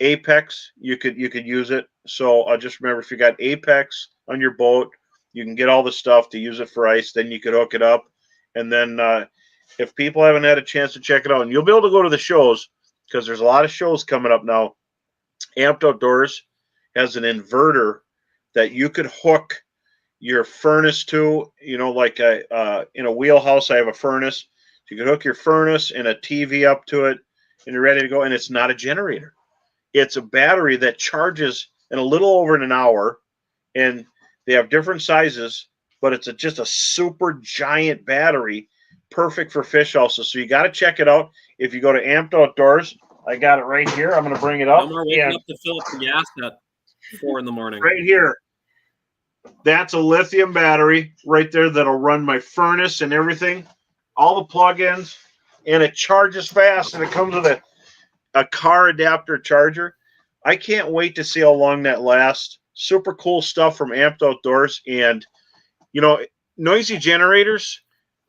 Apex, you could use it. So just remember, if you got Apex on your boat, you can get all the stuff to use it for ice. Then you could hook it up. And then if people haven't had a chance to check it out, and you'll be able to go to the shows, because there's a lot of shows coming up now. Amped Outdoors has an inverter that you could hook your furnace to. You know, like in a wheelhouse, I have a furnace. So you can hook your furnace and a TV up to it, and you're ready to go. And it's not a generator. It's a battery that charges in a little over an hour, and they have different sizes, but it's just a super giant battery, perfect for fish houses. So you got to check it out. If you go to Amped Outdoors, I got it right here. I'm going to bring it up. No more waking up to fill up the gas at 4 in the morning. Right here. That's a lithium battery right there that'll run my furnace and everything, all the plug-ins, and it charges fast, and it comes with a car adapter charger. I can't wait to see how long that lasts. Super cool stuff from Amped Outdoors. And, you know, noisy generators,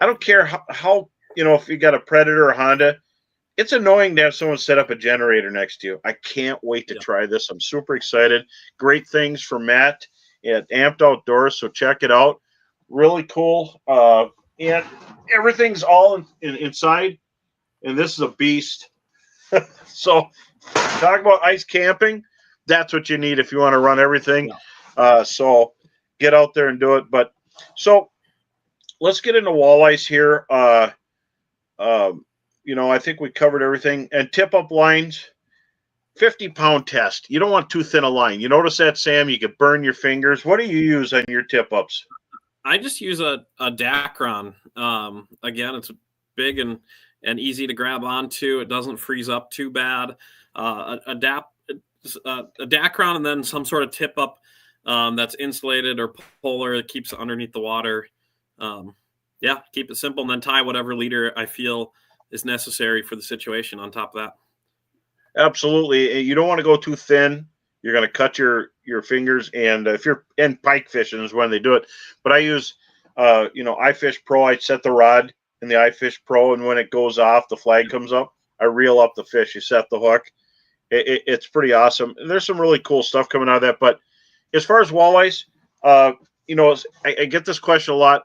I don't care how you know, if you got a Predator or Honda, it's annoying to have someone set up a generator next to you. I can't wait to try this. I'm super excited. Great things from Matt at Amped Outdoors, so check it out. Really cool. And everything's all inside, and this is a beast. So talk about ice camping. That's what you need if you want to run everything. So get out there and do it. But so let's get into walleyes here. You know, I think we covered everything. And tip up lines, 50-pound test. You don't want too thin a line. You notice that, Sam? You could burn your fingers. What do you use on your tip ups? I just use a Dacron. Again, it's big and easy to grab onto. It doesn't freeze up too bad. A Dacron, and then some sort of tip up that's insulated or polar that keeps it underneath the water. Keep it simple, and then tie whatever leader I feel is necessary for the situation on top of that. Absolutely. You don't want to go too thin. You're going to cut your fingers, and if you're in pike fishing is when they do it. But I use, iFish Pro. I set the rod in the iFish Pro, and when it goes off, the flag comes up. I reel up the fish. You set the hook. It's pretty awesome. There's some really cool stuff coming out of that. But as far as walleyes, I get this question a lot.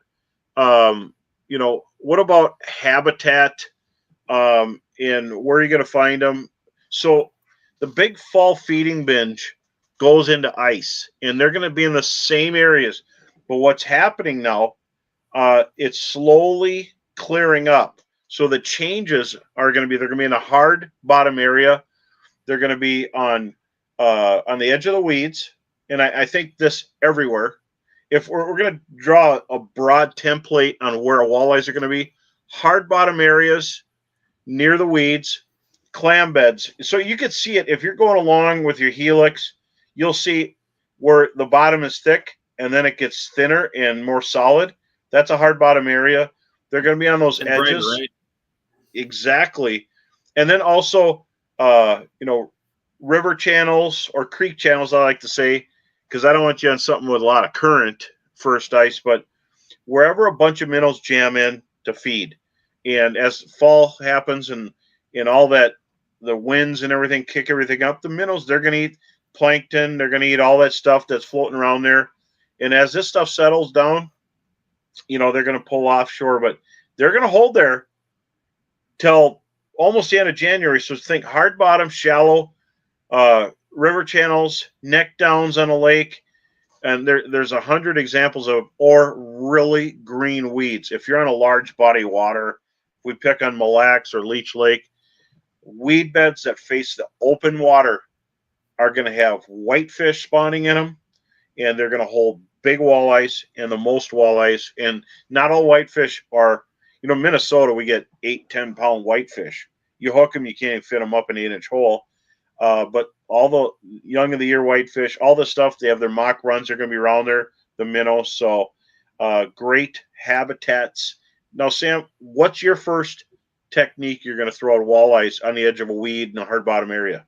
What about habitat? And where are you going to find them? So the big fall feeding binge goes into ice, and they're going to be in the same areas. But what's happening now, it's slowly clearing up. So the changes are going to be, they're going to be in a hard bottom area. They're going to be on the edge of the weeds. And I think this everywhere. If we're going to draw a broad template on where walleyes are going to be, hard bottom areas near the weeds, clam beds. So you could see it if you're going along with your helix. You'll see where the bottom is thick and then it gets thinner and more solid. That's a hard bottom area. They're going to be on those And edges. brighter, right? Exactly. And then also, river channels or creek channels, I like to say, because I don't want you on something with a lot of current first ice, but wherever a bunch of minnows jam in to feed. And as fall happens and all that, the winds and everything kick everything up, the minnows, they're going to eat plankton. They're going to eat all that stuff that's floating around there. And as this stuff settles down, they're going to pull offshore, but they're going to hold there till almost the end of January. So think hard bottom, shallow, river channels, neck downs on a lake, and there's 100 examples of, or really green weeds. If you're on a large body of water, we pick on Mille Lacs or Leech Lake, weed beds that face the open water are going to have whitefish spawning in them, and they're going to hold big walleyes and the most walleyes. And not all whitefish are, Minnesota, we get 8-10 pound whitefish. You hook them, you can't even fit them up an 8-inch hole. But all the young of the year whitefish, all the stuff, they have their mock runs, they're going to be around there, the minnows. So great habitats. Now, Sam, what's your first technique you're going to throw at walleyes on the edge of a weed in a hard bottom area?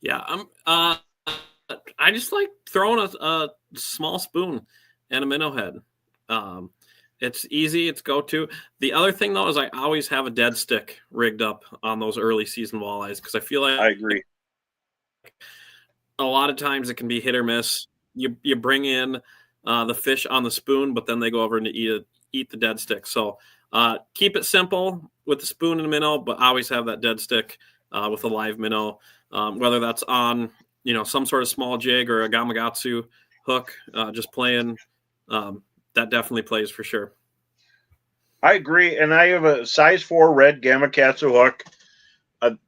Yeah, I just like throwing a small spoon and a minnow head. It's easy. It's go-to. The other thing, though, is I always have a dead stick rigged up on those early season walleyes because I feel like I agree. A lot of times it can be hit or miss. You bring in the fish on the spoon, but then they go over and eat the dead stick. So keep it simple with the spoon and the minnow, but always have that dead stick with a live minnow, whether that's on some sort of small jig or a Gamakatsu hook, just playing. That definitely plays for sure. I agree, and I have a size 4 red Gamakatsu hook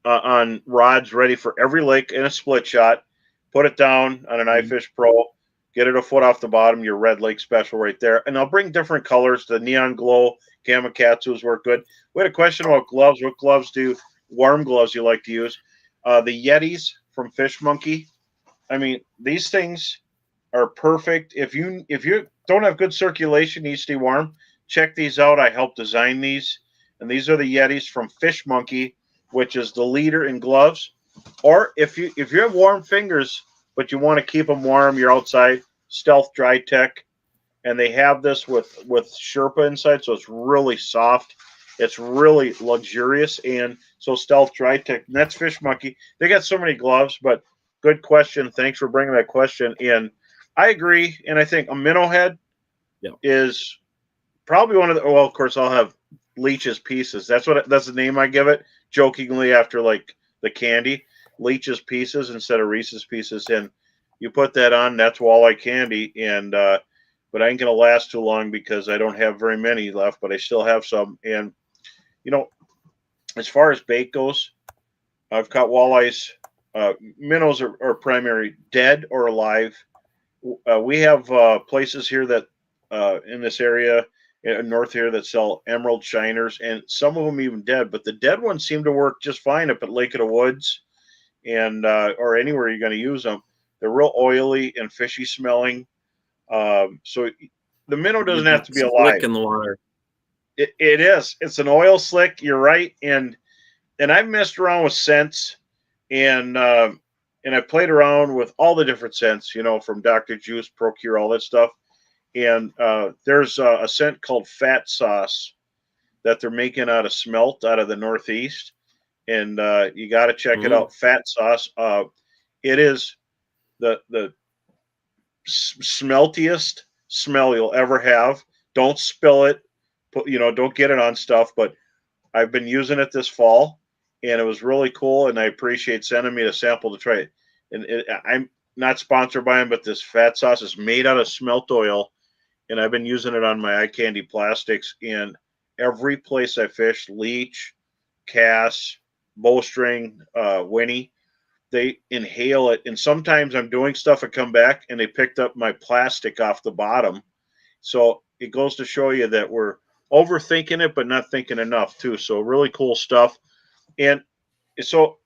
on rods ready for every lake in a split shot. Put it down on an iFish Pro. Get it a foot off the bottom. Your Red Lake special right there. And I'll bring different colors. The neon glow Gamakatsus work good. We had a question about gloves. What gloves warm gloves you like to use? The Yetis from Fish Monkey. I mean, these things are perfect. If you don't have good circulation, you stay warm, check these out. I helped design these. And these are the Yetis from Fish Monkey, which is the leader in gloves. Or if you have warm fingers, but you want to keep them warm, you're outside, Stealth Dry Tech, and they have this with Sherpa inside, so it's really soft. It's really luxurious, and so Stealth Dry Tech, and that's Fish Monkey. They got so many gloves, but good question. Thanks for bringing that question. And I agree, and I think a minnow head is probably one of the. Well, of course, I'll have Leech's Pieces. That's the name I give it, jokingly after like the candy. Leech's Pieces instead of Reese's Pieces, and you put that on, that's walleye candy. And but I ain't gonna last too long because I don't have very many left, but I still have some. And as far as bait goes, I've caught walleyes. Minnows are primary, dead or alive. We have places here that in this area north here that sell emerald shiners, and some of them even dead. But the dead ones seem to work just fine up at Lake of the Woods and or anywhere you're going to use them. They're real oily and fishy smelling. So the minnow doesn't have to be alive. Slick in the water. It is. It's an oil slick. You're right. And I've messed around with scents, and I played around with all the different scents, from Dr. Juice, Procure, all that stuff. And there's a scent called Fat Sauce that they're making out of smelt out of the Northeast. And you got to check it out. Fat Sauce. It is the smeltiest smell you'll ever have. Don't spill it. Don't get it on stuff. But I've been using it this fall, and it was really cool. And I appreciate sending me a sample to try it. And I'm not sponsored by them, but this Fat Sauce is made out of smelt oil, and I've been using it on my eye candy plastics. And every place I fish, leech, cass, bowstring, Winnie, they inhale it. And sometimes I'm doing stuff, I come back and they picked up my plastic off the bottom. So it goes to show you that we're overthinking it, but not thinking enough too. So really cool stuff. And so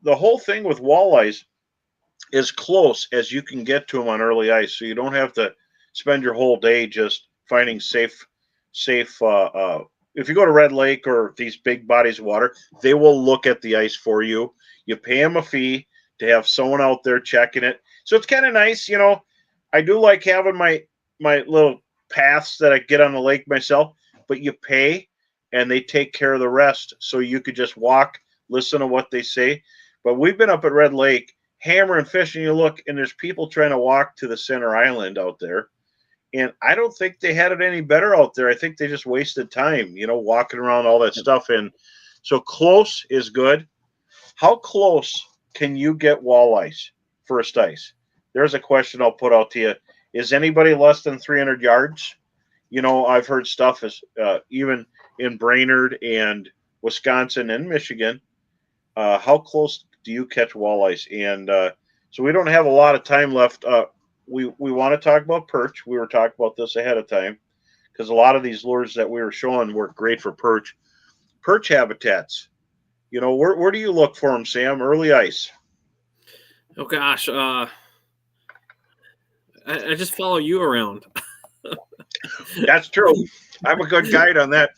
the whole thing with walleyes, as close as you can get to them on early ice, so you don't have to spend your whole day just finding safe. If you go to Red Lake or these big bodies of water, they will look at the ice for you. You pay them a fee to have someone out there checking it, so it's kind of nice. I do like having my little paths that I get on the lake myself, but you pay and they take care of the rest, so you could just walk, listen to what they say. But we've been up at Red Lake hammering fish, and you look, and there's people trying to walk to the center island out there. And I don't think they had it any better out there. I think they just wasted time, walking around all that stuff. And so close is good. How close can you get walleyes, first ice? There's a question I'll put out to you. Is anybody less than 300 yards? I've heard stuff is even in Brainerd and Wisconsin and Michigan. How close do you catch walleyes? And so we don't have a lot of time left. We want to talk about perch. We were talking about this ahead of time because a lot of these lures that we were showing work great for perch. Perch habitats. Where do you look for them, Sam? Early ice. Oh gosh, I just follow you around. That's true. I'm a good guide on that.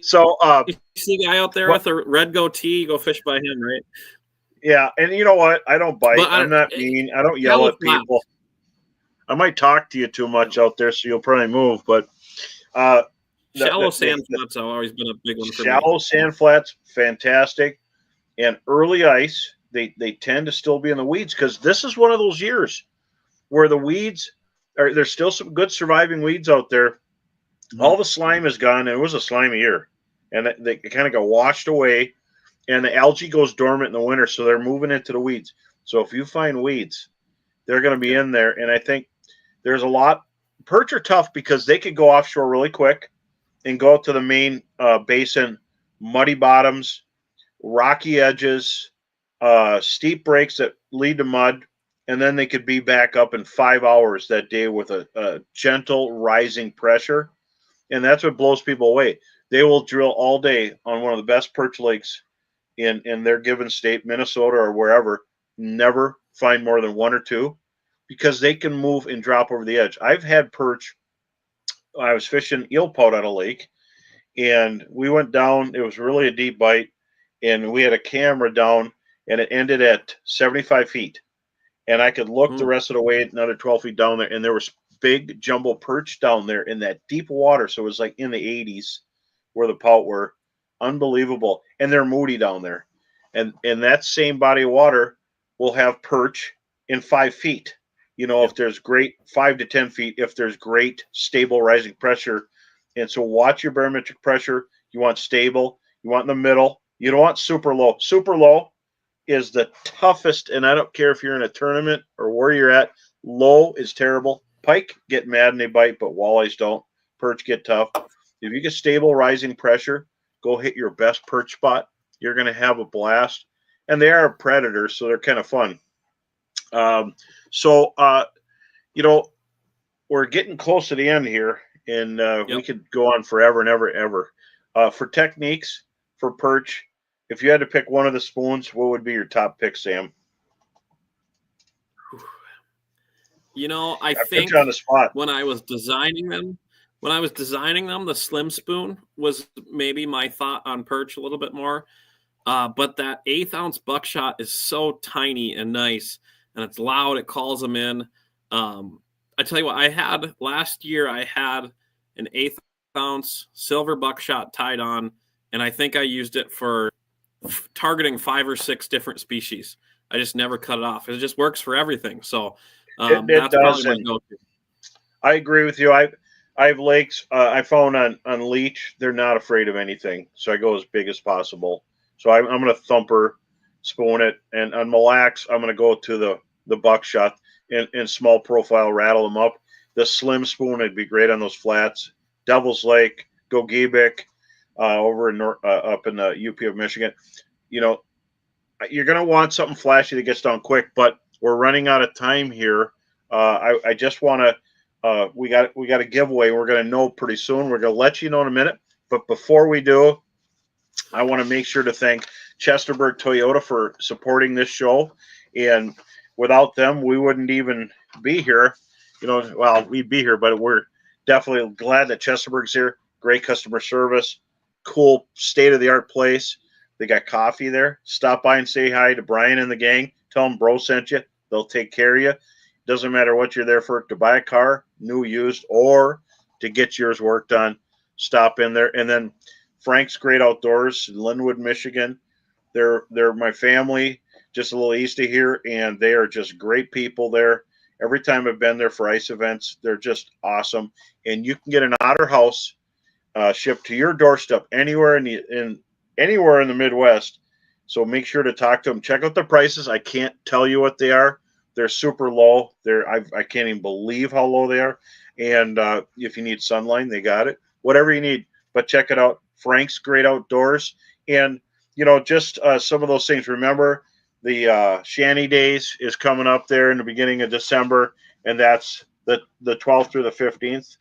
So you see a guy out there with a red goatee, go fish by him, right? Yeah, and you know what? I don't bite. I'm not mean. I don't yell at people. I might talk to you too much out there, so you'll probably move. But shallow sand flats have always been a big one for me. Shallow sand flats, fantastic. And early ice, they tend to still be in the weeds because this is one of those years where the weeds are. There's still some good surviving weeds out there. Mm-hmm. All the slime is gone, and it was a slimy year, and they kind of got washed away. And the algae goes dormant in the winter, so they're moving into the weeds. So if you find weeds, they're going to be in there. And I think there's a lot. Perch are tough because they could go offshore really quick and go out to the main basin, muddy bottoms, rocky edges, steep breaks that lead to mud, and then they could be back up in 5 hours that day with a gentle rising pressure. And that's what blows people away. They will drill all day on one of the best perch lakes in their given state, Minnesota or wherever, never find more than one or two because they can move and drop over the edge. I've had perch. I was fishing eel pout on a lake, and we went down. It was really a deep bite, and we had a camera down, and it ended at 75 feet. And I could look the rest of the way another 12 feet down there, and there was big jumbo perch down there in that deep water. So it was like in the 80s where the pout were. Unbelievable. And they're moody down there. And that same body of water will have perch in 5 feet. If there's great 5 to 10 feet, if there's great stable rising pressure. And so watch your barometric pressure. You want stable. You want in the middle. You don't want super low. Super low is the toughest. And I don't care if you're in a tournament or where you're at. Low is terrible. Pike get mad and they bite, but walleyes don't. Perch get tough. If you get stable rising pressure, go hit your best perch spot. You're going to have a blast. And they are predators, so they're kind of fun. We're getting close to the end here, and we could go on forever and ever. For techniques, for perch, if you had to pick one of the spoons, what would be your top pick, Sam? I think on the spot. when I was designing them, the slim spoon was maybe my thought on perch a little bit more. But that 1/8 ounce buckshot is so tiny and nice, and it's loud. It calls them in. I tell you what, last year I had an 1/8 ounce silver buckshot tied on, and I think I used it for targeting 5 or 6 different species. I just never cut it off. It just works for everything. So that's probably my go-to. I agree with you. I have lakes. I found on leech, they're not afraid of anything. So I go as big as possible. So I'm going to thumper, spoon it, and on Mille Lacs, I'm going to go to the buckshot and small profile, rattle them up. The slim spoon would be great on those flats. Devil's Lake, Gogebic, over in up in the UP of Michigan. You're going to want something flashy that gets down quick, but we're running out of time here. I just want to. We got a giveaway. We're going to know pretty soon. We're going to let you know in a minute. But before we do, I want to make sure to thank Chesterburg Toyota for supporting this show. And without them, we wouldn't even be here. Well, we'd be here, but we're definitely glad that Chesterburg's here. Great customer service, cool state-of-the-art place. They got coffee there. Stop by and say hi to Brian and the gang. Tell them Bro sent you. They'll take care of you. Doesn't matter what you're there for, to buy a car, new, used, or to get yours worked on. Stop in there. And then Frank's Great Outdoors in Linwood, Michigan. They're my family, just a little east of here, and they are just great people there. Every time I've been there for ice events, they're just awesome. And you can get an Otter House shipped to your doorstep anywhere anywhere in the Midwest. So make sure to talk to them. Check out the prices. I can't tell you what they are. They're super low. I can't even believe how low they are. And if you need sunline, they got it. Whatever you need, but check it out. Frank's Great Outdoors. And just some of those things. Remember, the Shanty Days is coming up there in the beginning of December, and that's the 12th through the 15th.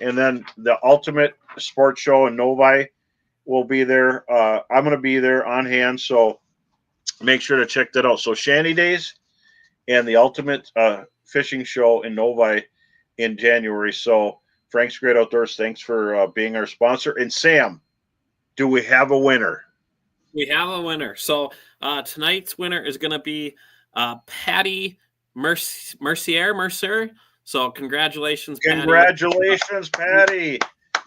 And then the Ultimate Sports Show in Novi will be there. I'm going to be there on hand, so make sure to check that out. So Shanty Days and the Ultimate Fishing Show in Novi in January. So Frank's Great Outdoors, thanks for being our sponsor. And Sam, do we have a winner? We have a winner. So tonight's winner is going to be Patty Mercer. So congratulations, Patty. Congratulations, Patty.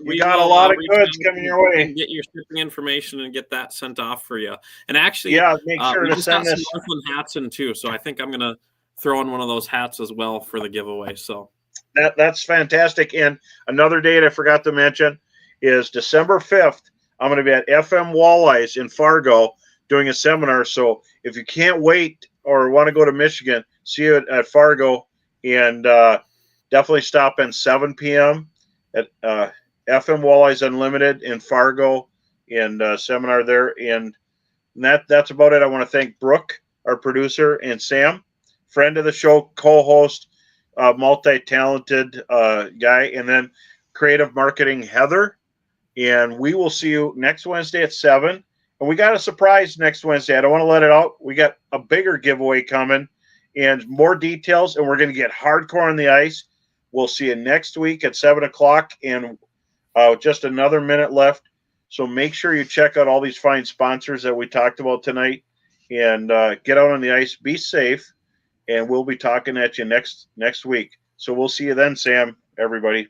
We got a lot of goods coming your way. Get your shipping information and get that sent off for you. And actually, make sure to send this. Northland hats in too. So I think I'm going to throw in one of those hats as well for the giveaway. So that's fantastic. And another date I forgot to mention is December 5th. I'm going to be at FM Walleyes in Fargo doing a seminar. So if you can't wait or want to go to Michigan, see you at Fargo, and definitely stop in 7 p.m. at FM Walleyes Unlimited in Fargo and seminar there. And that's about it. I want to thank Brooke, our producer, and Sam, friend of the show, co-host, multi-talented guy, and then creative marketing, Heather. And we will see you next Wednesday at 7. And we got a surprise next Wednesday. I don't want to let it out. We got a bigger giveaway coming and more details, and we're going to get hardcore on the ice. We'll see you next week at 7 o'clock, and just another minute left. So make sure you check out all these fine sponsors that we talked about tonight, and get out on the ice. Be safe, and we'll be talking at you next week. So we'll see you then, Sam, everybody.